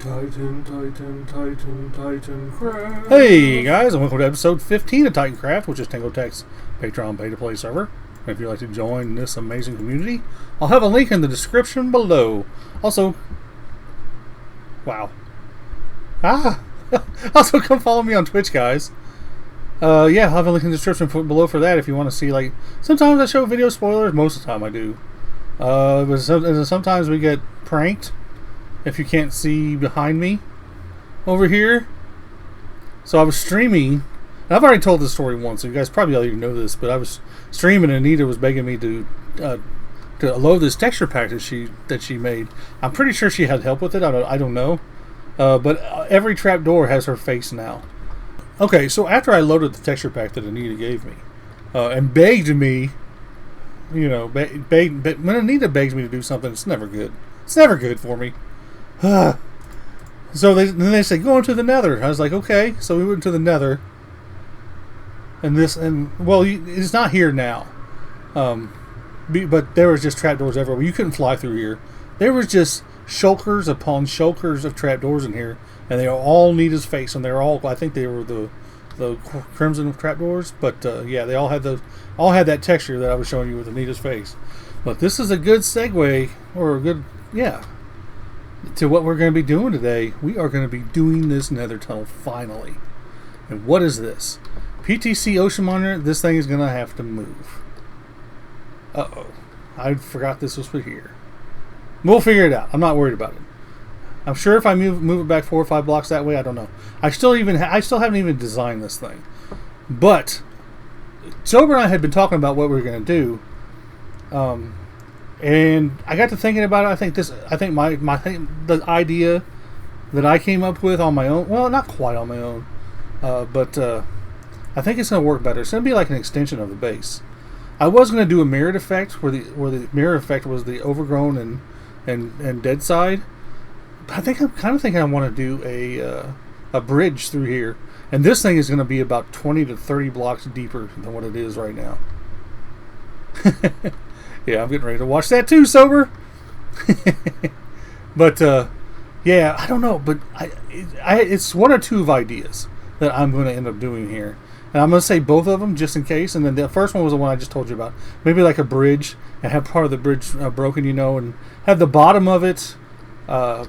Titancraft. Hey guys, and welcome to episode 15 of Titancraft, which is Tango Tech's Patreon pay-to-play server. If you'd like to join this amazing community, I'll have a link in the description below. Also, wow. Also, come follow me on Twitch, guys. Yeah, I'll have a link in the description below for that if you want to see, like, sometimes I show video spoilers, most of the time I do. But sometimes we get pranked, if you can't see behind me over here. So I was streaming, and I've already told this story once, so you guys probably already know this, but I was streaming and Anita was begging me to load this texture pack that she made. I'm pretty sure she had help with it, I don't know. But every trapdoor has her face now. Okay, so after I loaded the texture pack that Anita gave me, and begged me, you know, when Anita begs me to do something, it's never good. It's never good for me. So then they say, go into the Nether. I was like, okay. So we went to the Nether. Well, it's not here now. But there was just trapdoors everywhere. You couldn't fly through here. There was just shulkers upon shulkers of trapdoors in here. And they all need his face. And they're all, I think they were the crimson trapdoors. But yeah, they all had that texture that I was showing you with Anita's face. But this is a good segue, or a good, yeah, to what we're going to be doing today. We are going to be doing this Nether Tunnel finally. And what is this? PTC Ocean Monitor. This thing is going to have to move. Uh-oh. I forgot this was put here. We'll figure it out. I'm not worried about it. I'm sure if I move it back 4 or 5 blocks that way, I don't know. I still haven't even designed this thing. But Sober and I had been talking about what we were going to do. And I got to thinking about it. I think the idea that I came up with on my own, well, not quite on my own, but I think it's going to work better. It's going to be like an extension of the base. I was going to do a mirrored effect where the mirror effect was the overgrown and dead side. But I'm kind of thinking I want to do a bridge through here. And this thing is going to be about 20 to 30 blocks deeper than what it is right now. Yeah, I'm getting ready to watch that too, Sober. But, yeah, I don't know. But it's one or two of ideas that I'm going to end up doing here. And I'm going to say both of them just in case. And then the first one was the one I just told you about. Maybe like a bridge and have part of the bridge broken, you know, and have the bottom of it, you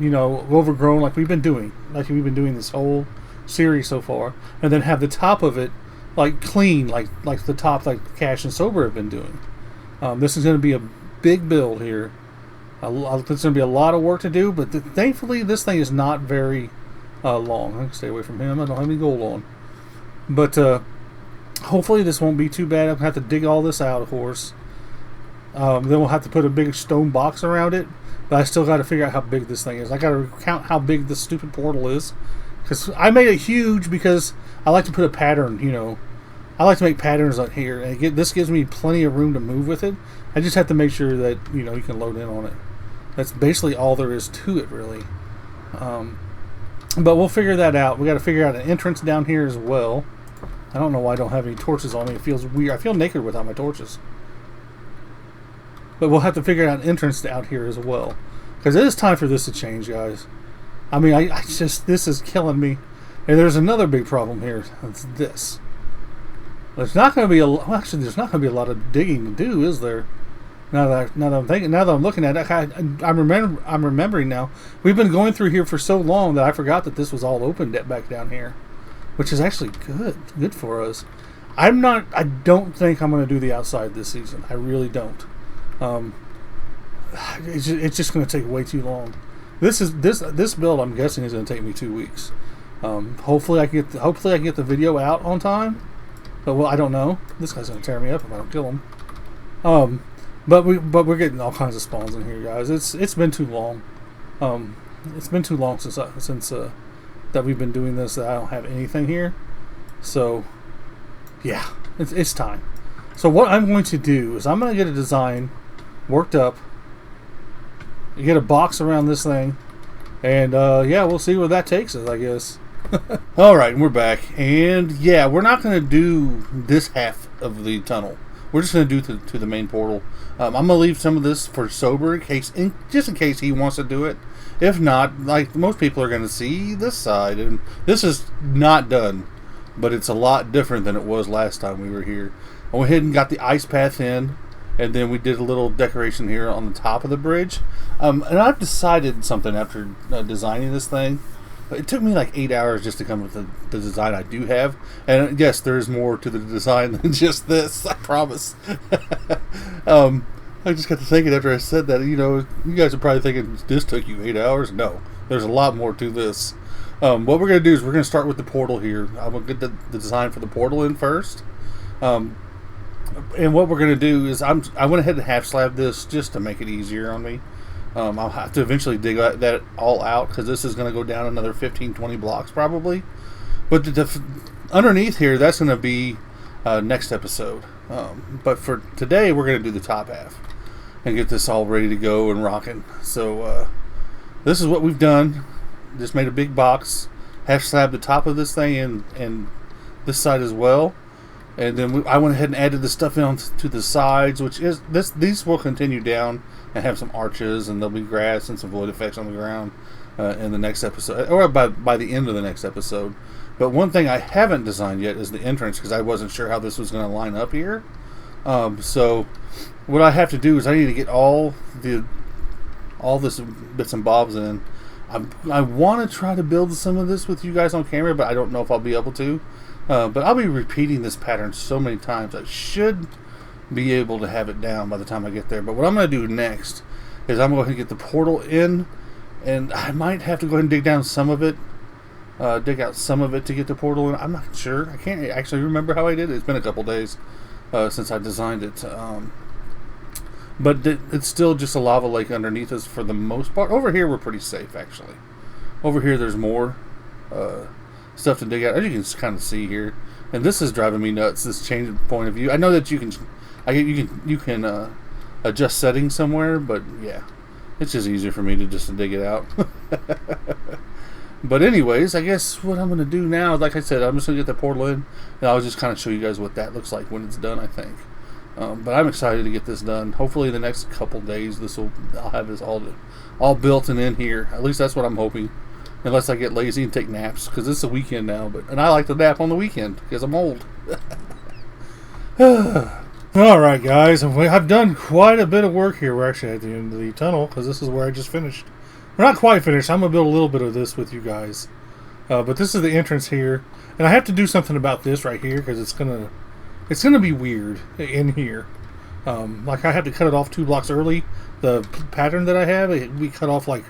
know, overgrown like we've been doing. Like we've been doing this whole series so far. And then have the top of it like clean, like the top, like Cash and Sober have been doing. This is going to be a big build here. There's going to be a lot of work to do, but thankfully this thing is not very long. I can stay away from him. I don't have any gold on. But hopefully this won't be too bad. I'm going to have to dig all this out, of course. Then we'll have to put a big stone box around it. But I still got to figure out how big this thing is. I got to count how big this stupid portal is. Because I made it huge because I like to put a pattern, you know. I like to make patterns out here. And this gives me plenty of room to move with it. I just have to make sure that, you know, you can load in on it. That's basically all there is to it, really. But we'll figure that out. We got to figure out an entrance down here as well. I don't know why I don't have any torches on me. It feels weird. I feel naked without my torches. But we'll have to figure out an entrance out here as well. Because it is time for this to change, guys. I mean, this is killing me. And there's another big problem here. It's this. There's not going to be there's not going to be a lot of digging to do, is there? Now that I'm looking at it, I'm remembering now. We've been going through here for so long that I forgot that this was all open back down here, which is actually good for us. I don't think I'm going to do the outside this season. I really don't. It's just going to take way too long. This build, I'm guessing, is going to take me 2 weeks. Hopefully I can get the video out on time. But well, I don't know. This guy's going to tear me up if I don't kill him. But we're getting all kinds of spawns in here, guys. It's been too long. It's been too long since that we've been doing this that I don't have anything here. So yeah, it's time. So what I'm going to do is I'm going to get a design worked up. You get a box around this thing, and yeah, we'll see where that takes us, I guess. Alright, we're back. And yeah, we're not going to do this half of the tunnel. we're just going to do to the main portal. I'm going to leave some of this for Sober, just in case he wants to do it. If not, like most people are going to see this side, and this is not done, but it's a lot different than it was last time we were here. I went ahead and got the ice path in, and then we did a little decoration here on the top of the bridge. And I've decided something after designing this thing. It took me like 8 hours just to come up with the design I do have. And yes, there is more to the design than just this, I promise. I just got to thinking after I said that, you know, you guys are probably thinking, this took you 8 hours? No, there's a lot more to this. What we're going to do is we're going to start with the portal here. I'm going to get the design for the portal in first. And what we're going to do is I went ahead and half slabbed this just to make it easier on me. I'll have to eventually dig that all out because this is going to go down another 15-20 blocks probably. But underneath here, that's going to be next episode. But for today, we're going to do the top half and get this all ready to go and rocking. So this is what we've done. Just made a big box, half slabbed the top of this thing and this side as well. And then I went ahead and added the stuff in to the sides, which is these will continue down and have some arches, and there'll be grass and some void effects on the ground in the next episode, or by the end of the next episode. But one thing I haven't designed yet is the entrance, because I wasn't sure how this was going to line up here. So what I have to do is I need to get all this bits and bobs in. I want to try to build some of this with you guys on camera, but I don't know if I'll be able to. But I'll be repeating this pattern so many times. I should be able to have it down by the time I get there. But what I'm going to do next is I'm going to get the portal in, and I might have to go ahead and dig down some of it. Dig out some of it to get the portal in. I'm not sure. I can't actually remember how I did it. It's been a couple days since I designed it. But it's still just a lava lake underneath us for the most part. Over here we're pretty safe, actually. Over here there's more stuff to dig out, as you can kind of see here. And this is driving me nuts, this change of point of view. I know that you can adjust settings somewhere, but yeah, it's just easier for me to just dig it out. But anyways, I guess what I'm going to do now, like I said, I'm just going to get the portal in, and I'll just kind of show you guys what that looks like when it's done, I think. But I'm excited to get this done. Hopefully in the next couple days I'll have this all built and in here. At least that's what I'm hoping. Unless I get lazy and take naps, because it's a weekend now. And I like to nap on the weekend because I'm old. Alright guys, I've done quite a bit of work here. We're actually at the end of the tunnel, because this is where I just finished. We're not quite finished. I'm going to build a little bit of this with you guys. But this is the entrance here. And I have to do something about this right here, because it's gonna be weird in here. Like I had to cut it off 2 blocks early. The pattern that I have, we cut off like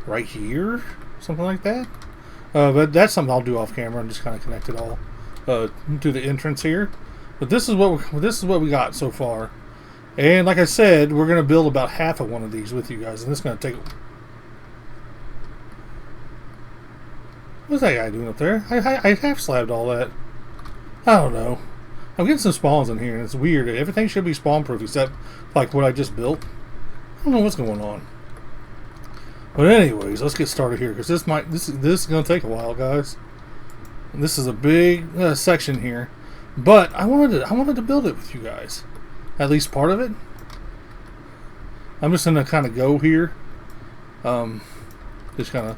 right here. Something like that. But that's something I'll do off camera and just kind of connect it all to the entrance here. But this is what we got so far. And like I said, we're going to build about half of one of these with you guys. And it's going to take... What's that guy doing up there? I half slabbed all that. I don't know. I'm getting some spawns in here, and it's weird. Everything should be spawn proof except like what I just built. I don't know what's going on. But anyways, let's get started here, because this is going to take a while, guys. And this is a big section here, but I wanted to build it with you guys, at least part of it. I'm just going to kind of go here, just kind of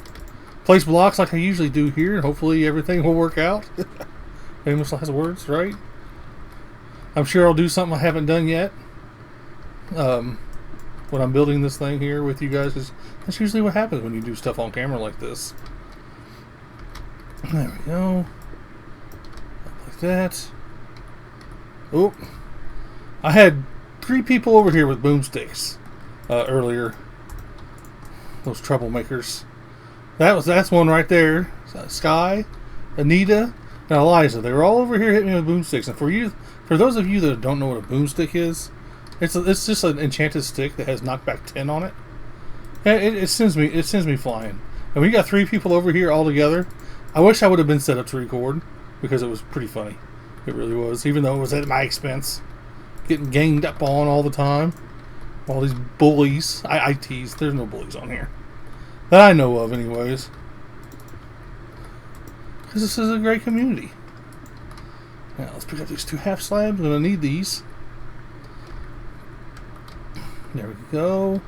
place blocks like I usually do here, and hopefully everything will work out. Famous last words, right? I'm sure I'll do something I haven't done yet. When I'm building this thing here with you guys, because that's usually what happens when you do stuff on camera like this. There we go. Like that. Oh, I had 3 people over here with boomsticks earlier. Those troublemakers. That's one right there. Sky, Anita, and Eliza. They were all over here hitting me with boomsticks. And for those of you that don't know what a boomstick is, it's just an enchanted stick that has knockback 10 on it. It sends me flying. And we got 3 people over here all together. I wish I would have been set up to record, because it was pretty funny. It really was, even though it was at my expense. Getting ganged up on all the time. All these bullies. I tease. There's no bullies on here that I know of, anyways. Because this is a great community. Now let's pick up these 2 half slabs. I'm gonna need these. There we go.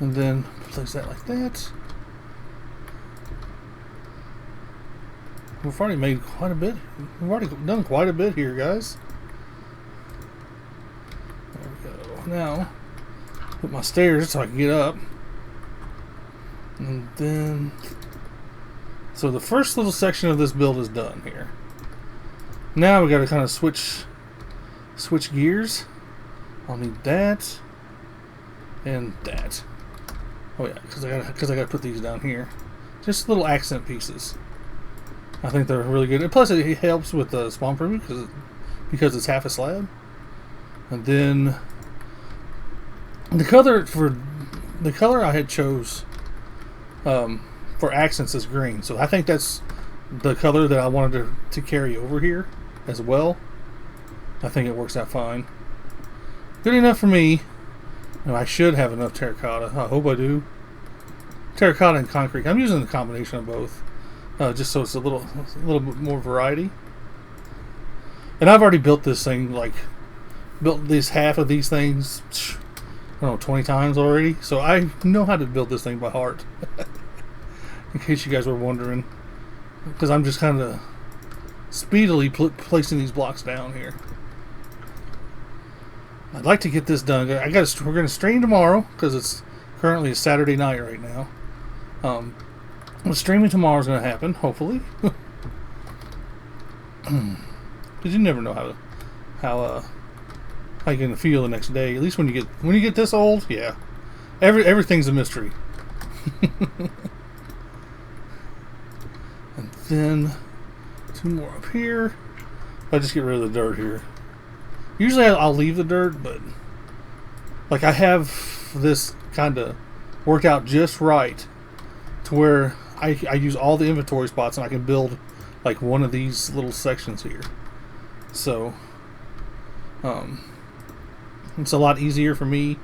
And then place that like that. We've already made quite a bit. We've already done quite a bit here, guys. There we go. Now, put my stairs so I can get up. And then... So the first little section of this build is done here. Now we got to kind of switch gears. I'll need that. And that. Oh yeah, because I gotta put these down here. Just little accent pieces. I think they're really good. And plus, it helps with the spawn preview because it's half a slab. And then the color I had chose for accents is green. So I think that's the color that I wanted to carry over here as well. I think it works out fine. Good enough for me. No, I should have enough terracotta. I hope I do. Terracotta and concrete. I'm using the combination of both. Just so it's a little bit more variety. And I've already built this thing, like, built this half of these things, I don't know, 20 times already. So I know how to build this thing by heart. In case you guys were wondering. Because I'm just kind of speedily placing these blocks down here. I'd like to get this done. We're going to stream tomorrow, because it's currently a Saturday night right now. Well, streaming tomorrow is going to happen, hopefully. Because you never know how you're going to feel the next day. At least when you get this old, yeah, everything's a mystery. And then 2 more up here. I just get rid of the dirt here. Usually I'll leave the dirt, but like I have this kind of worked out just right to where I use all the inventory spots and I can build like one of these little sections here. So it's a lot easier for me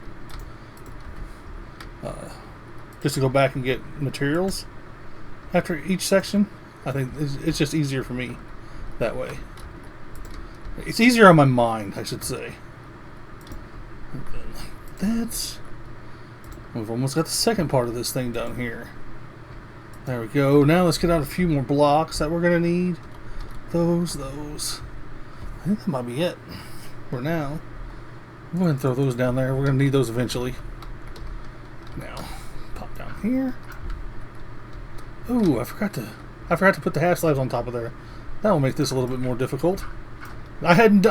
just to go back and get materials after each section. I think it's just easier for me that way. It's easier on my mind, I should say. Like that. We've almost got the second part of this thing done here. There we go. Now let's get out a few more blocks that we're going to need. Those. I think that might be it for now. I'm going to throw those down there. We're going to need those eventually. Now, pop down here. Ooh, I forgot to put the half slabs on top of there. That will make this a little bit more difficult. I haven't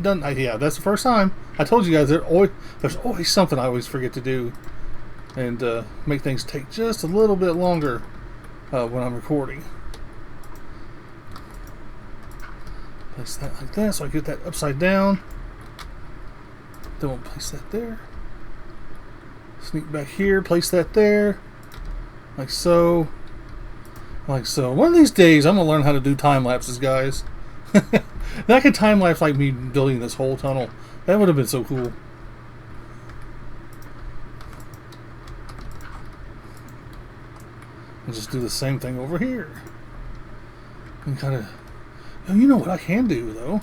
done. Yeah, that's the first time. I told you guys there's always something I always forget to do, and make things take just a little bit longer when I'm recording. Place that like that, so I get that upside down. Then we'll place that there. Sneak back here, place that there, like so. Like so. One of these days, I'm gonna learn how to do time lapses, guys. If I could time lapse like me building this whole tunnel, that would have been so cool. And just do the same thing over here. And kind of, you know what I can do though,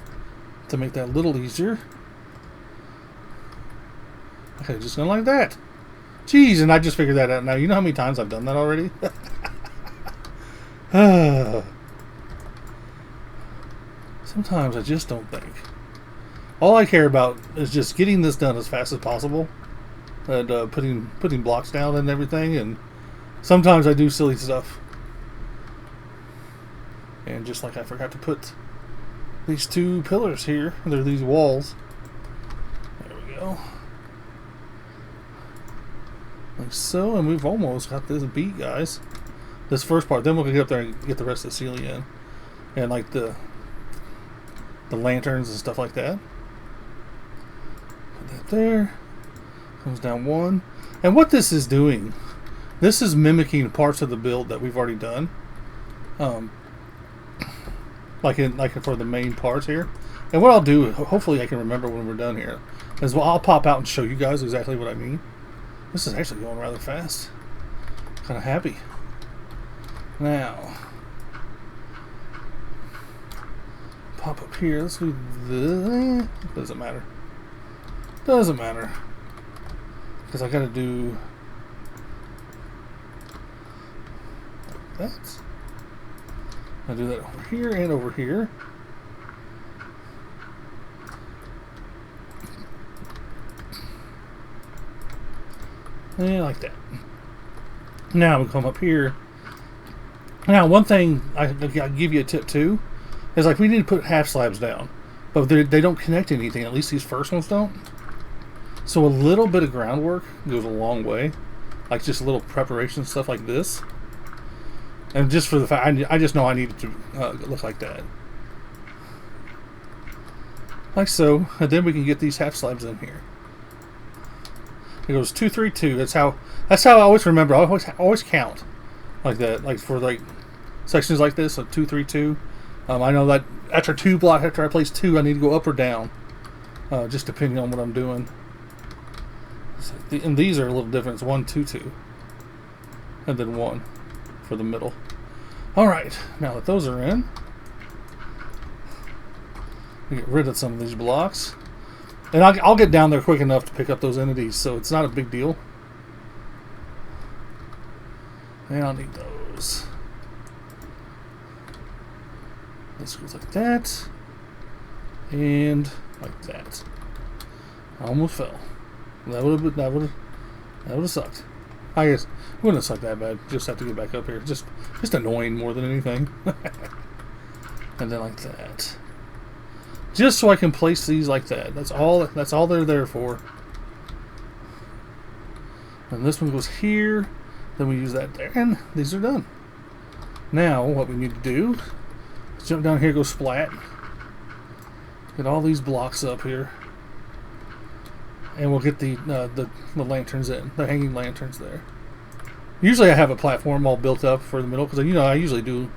to make that a little easier. Okay, just going like that. Jeez, and I just figured that out now. You know how many times I've done that already? Sometimes I just don't think. All I care about is just getting this done as fast as possible, and putting blocks down and everything. And sometimes I do silly stuff. And just like I forgot to put these 2 pillars here, they're these walls. There we go. Like so, and we've almost got this beat, guys. This first part. Then we'll get up there and get the rest of the ceiling in, and like the lanterns and stuff like that. Put that there. Comes down 1. And what this is doing, this is mimicking parts of the build that we've already done. Like for the main parts here. And what I'll do, hopefully I can remember when we're done here, is well, I'll pop out and show you guys exactly what I mean. This is actually going rather fast. Kind of happy. Now, pop up here. Let's do the. Doesn't matter. because I got to do that. I'll do that over here and over here. And like that. Now we come up here. Now, one thing I'll give you a tip too is like we need to put half slabs down, but they don't connect to anything. At least these first ones don't. So a little bit of groundwork goes a long way, like just a little preparation stuff like this. And just for the fact, I just know I need it to look like that, like so. And then we can get these half slabs in here. It goes 2, 3, 2. That's how I always remember. I always count like that. Like for like sections like this, like 2, 3, 2. I know that after I place 2, I need to go up or down, just depending on what I'm doing. And these are a little different. It's 1, 2, 2, and then 1 for the middle. All right, now that those are in, we get rid of some of these blocks. And I'll get down there quick enough to pick up those entities, so it's not a big deal. And I'll need those. This goes like that. And like that. I almost fell. That would have sucked. I guess it wouldn't have sucked that bad. Just have to get back up here. Just annoying more than anything. And then like that. Just so I can place these like that. That's all they're there for. And this one goes here. Then we use that there. And these are done. Now what we need to do is jump down here, go splat. Get all these blocks up here. And we'll get the lanterns in. The hanging lanterns there. Usually I have a platform all built up for the middle. Because I usually do.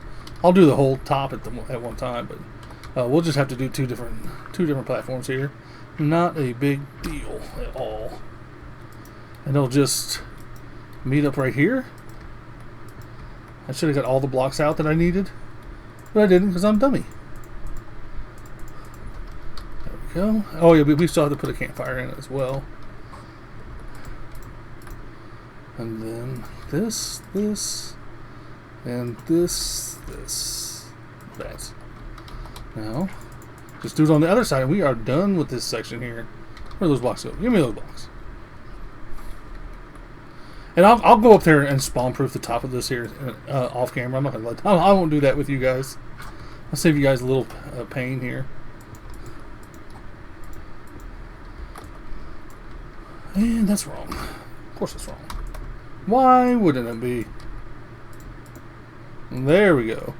I'll do the whole top at one time. But we'll just have to do two different platforms here. Not a big deal at all. And they'll just meet up right here. I should have got all the blocks out that I needed, but I didn't because I'm a dummy. There we go. Oh yeah, we still have to put a campfire in it as well. And then this, and this, that. Now, just do it on the other side, and we are done with this section here. Where do those blocks go? Give me those blocks. And I'll go up there and spawn-proof the top of this here off camera. I'm not gonna I won't do that with you guys. I'll save you guys a little pain here. And that's wrong. Of course it's wrong. Why wouldn't it be? There we go.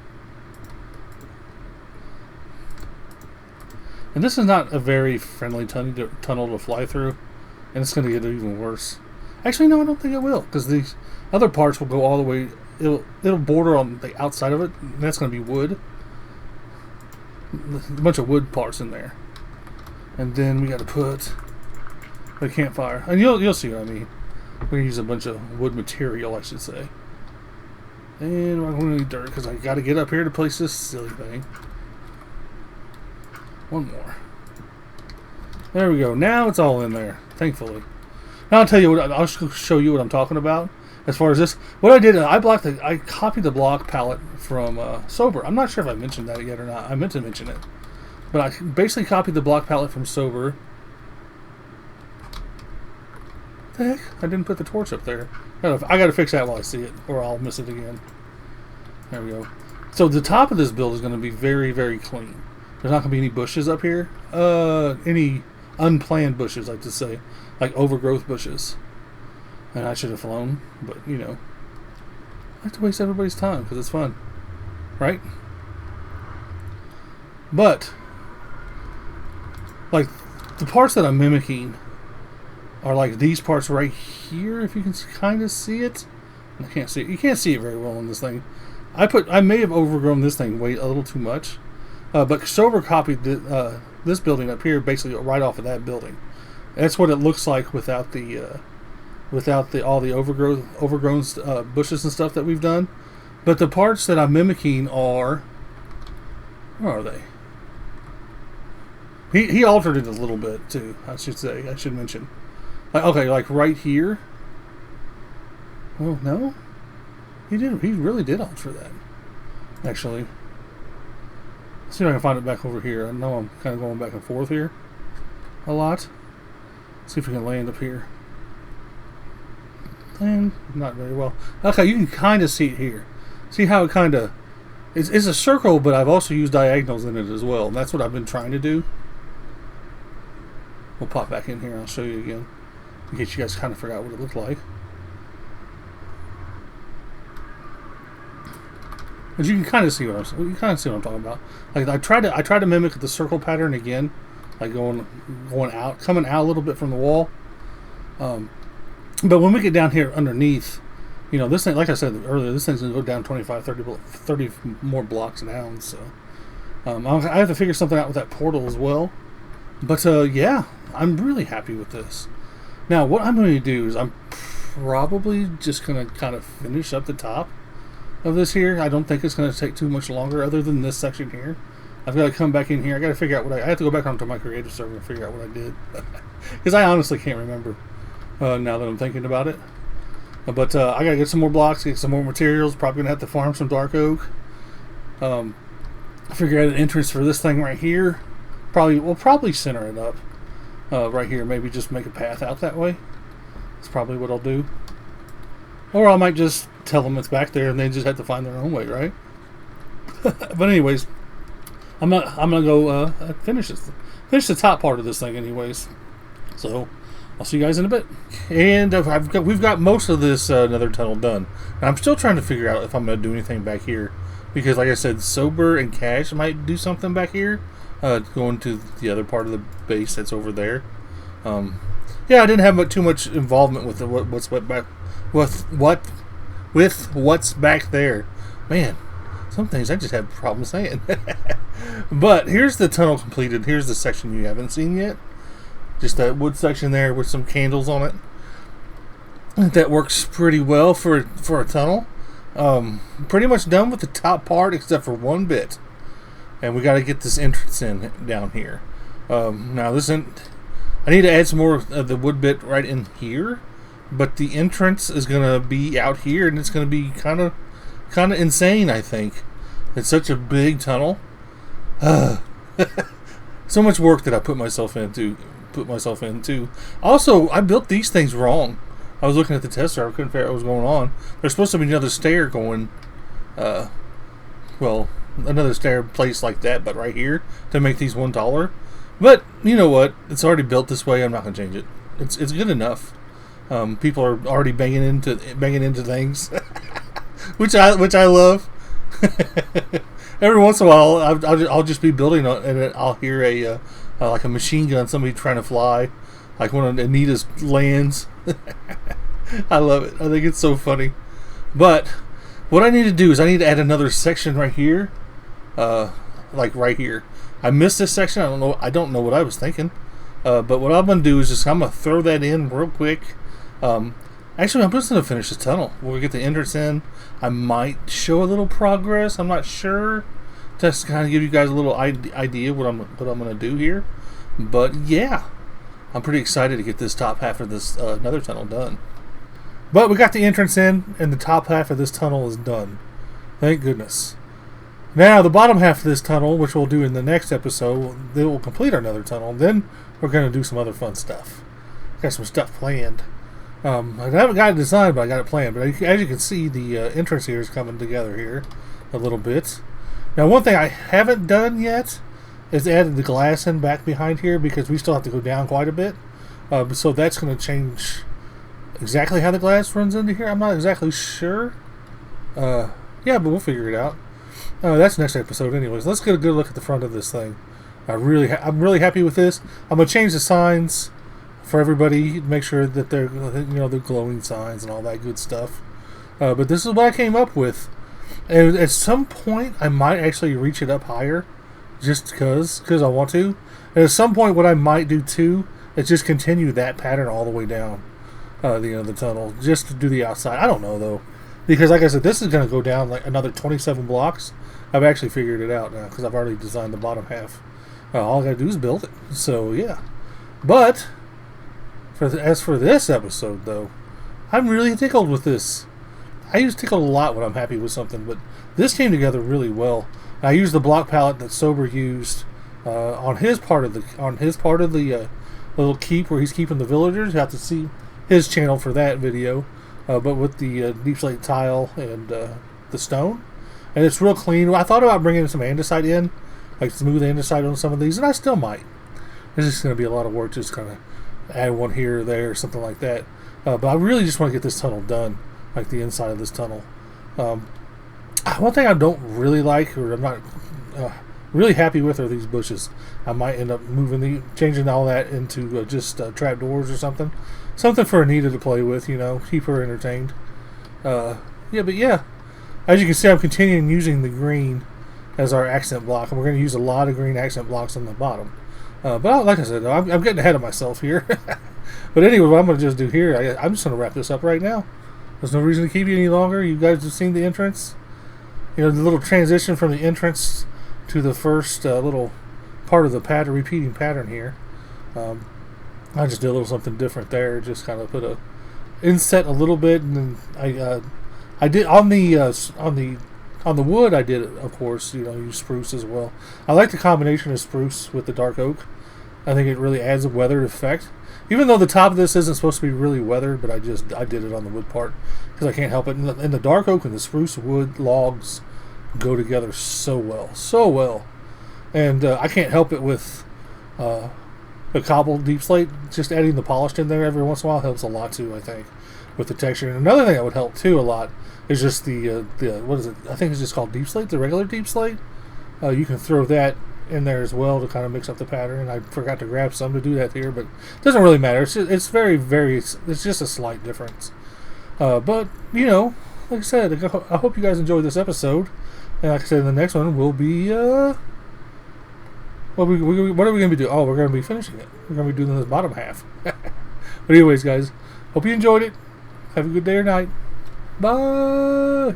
And this is not a very friendly tunnel to fly through, and it's going to get even worse. Actually, no, I don't think it will, because these other parts will go all the way. It'll border on the outside of it, and that's going to be wood. A bunch of wood parts in there, and then we got to put the campfire, and you'll see what I mean. We're going to use a bunch of wood material, I should say. And we're going to need dirt, because I got to get up here to place this silly thing. One more. There we go. Now it's all in there, thankfully. Now I'll tell you what. I'll show you what I'm talking about. As far as this, what I did, I copied the block palette from Sober. I'm not sure if I mentioned that yet or not. I meant to mention it, but I basically copied the block palette from Sober. What the heck? I didn't put the torch up there. I got to fix that while I see it, or I'll miss it again. There we go. So the top of this build is going to be very, very clean. There's not going to be any bushes up here. Any unplanned bushes, like to say. Like overgrowth bushes. And I should have flown, but I like to waste everybody's time because it's fun. Right? But, like, the parts that I'm mimicking are like these parts right here, if you can kind of see it. I can't see it. You can't see it very well in this thing. I may have overgrown this thing way a little too much. But Sober copied this building up here basically right off of that building. That's what it looks like without all the overgrown bushes and stuff that we've done. But the parts that I'm mimicking are, where are they? He altered it a little bit too. I should mention. Like, okay, like right here. Well, no. He did. He really did alter that. Actually. Let's see if I can find it back over here. I know I'm kind of going back and forth here a lot. Let's see if we can land up here. And not very well. Okay, you can kind of see it here. See how it kind of... It's a circle, but I've also used diagonals in it as well. And that's what I've been trying to do. We'll pop back in here and I'll show you again. In case you guys kind of forgot what it looked like. But you can kind of see what I'm talking about. Like I try to mimic the circle pattern again, like going out, coming out a little bit from the wall. But when we get down here underneath, you know, this thing, like I said earlier, this thing's gonna go down 25, 30 more blocks down. So I have to figure something out with that portal as well. But yeah, I'm really happy with this. Now what I'm going to do is I'm probably just going to kind of finish up the top of this here. I don't think it's going to take too much longer other than this section here. I've got to come back in here. I got to figure out what I have to go back onto my creative server and figure out what I did. Because I honestly can't remember now that I'm thinking about it. But I got to get some more blocks, get some more materials. Probably going to have to farm some dark oak. Figure out an entrance for this thing right here. We'll probably center it up right here. Maybe just make a path out that way. That's probably what I'll do. Or I might just tell them it's back there and they just have to find their own way, right? But anyways, I'm gonna go finish the top part of this thing, anyways. So I'll see you guys in a bit. And we've got most of this Nether Tunnel done. And I'm still trying to figure out if I'm gonna do anything back here, because like I said, Sober and Cash might do something back here. Going to the other part of the base that's over there. Yeah, I didn't have too much involvement with what's back there. Man, some things I just have problems saying. But here's the tunnel completed. Here's the section you haven't seen yet. Just that wood section there with some candles on it. That works pretty well for a tunnel. Pretty much done with the top part except for one bit. And we got to get this entrance in down here. Now I need to add some more of the wood bit right in here, but the entrance is gonna be out here, and it's gonna be kind of insane. I think it's such a big tunnel. So much work that I put myself into. Also, I built these things wrong. I was looking at the tester. I couldn't figure out what was going on. There's supposed to be another stair going. Well, another stair place like that, but right here to make these one taller. But you know what? It's already built this way. I'm not gonna change it. It's good enough. People are already banging into things, which I love. Every once in a while, I'll just be building and I'll hear like a machine gun, somebody trying to fly, like one of Anita's lands. I love it. I think it's so funny. But what I need to do is I need to add another section right here, like right here. I missed this section. I don't know what I was thinking. But what I'm going to do is I'm going to throw that in real quick. Actually, I'm just going to finish the tunnel. We'll get the entrance in. I might show a little progress. I'm not sure. Just to kind of give you guys a little idea what I'm going to do here. But yeah, I'm pretty excited to get this top half of this Nether Tunnel done. But we got the entrance in, and the top half of this tunnel is done. Thank goodness. Now, the bottom half of this tunnel, which we'll do in the next episode, they will complete our Nether Tunnel. Then we're going to do some other fun stuff. Got some stuff planned. I haven't got it designed, but I got it planned. But as you can see, the entrance here is coming together here a little bit. Now, one thing I haven't done yet is added the glass in back behind here, because we still have to go down quite a bit. So that's going to change exactly how the glass runs into here. I'm not exactly sure. Yeah, but we'll figure it out. That's next episode anyways. Let's get a good look at the front of this thing. I'm really happy with this. I'm going to change the signs for everybody, make sure that they're, the glowing signs and all that good stuff. But this is what I came up with. And at some point, I might actually reach it up higher, just because I want to. And at some point, what I might do too is just continue that pattern all the way down the tunnel, just to do the outside. I don't know though, because like I said, this is going to go down like another 27 blocks. I've actually figured it out now because I've already designed the bottom half. All I got to do is build it. So yeah, but As for this episode, though, I'm really tickled with this. I use tickled a lot when I'm happy with something, but this came together really well. I used the block palette that Sober used on his part of the little keep where he's keeping the villagers. You have to see his channel for that video, but with the deep slate tile and the stone, and it's real clean. I thought about bringing some andesite in, like smooth andesite on some of these, and I still might. It's just going to be a lot of work, just kind of add one here or there, or something like that. But I really just want to get this tunnel done, like the inside of this tunnel. One thing I don't really like, or I'm not really happy with, are these bushes. I might end up changing all that into just trapdoors or something. Something for Anita to play with, keep her entertained. But yeah. As you can see, I'm continuing using the green as our accent block, and we're going to use a lot of green accent blocks on the bottom. But like I said, I'm getting ahead of myself here. But anyway, what I'm going to just do here, I'm just going to wrap this up right now. There's no reason to keep you any longer. You guys have seen the entrance. The little transition from the entrance to the first little part of the repeating pattern here. I just did a little something different there. Just kind of put a inset a little bit, and then I did on the wood. I did, of course, use spruce as well. I like the combination of spruce with the dark oak. I think it really adds a weathered effect. Even though the top of this isn't supposed to be really weathered, but I did it on the wood part because I can't help it. And the dark oak and the spruce wood logs go together so well. And I can't help it with the Caable deep slate. Just adding the polished in there every once in a while helps a lot too, I think, with the texture. And another thing that would help too a lot is just the what is it? I think it's just called deep slate, the regular deep slate. You can throw that in there as well to kind of mix up the pattern. I forgot to grab some to do that here, but it doesn't really matter. It's very, it's just a slight difference. But like I said, I hope you guys enjoyed this episode. And like I said, the next one will be what are we going to be doing? Oh, we're going to be finishing it. We're going to be doing the bottom half. But anyways, guys, hope you enjoyed it. Have a good day or night. Bye.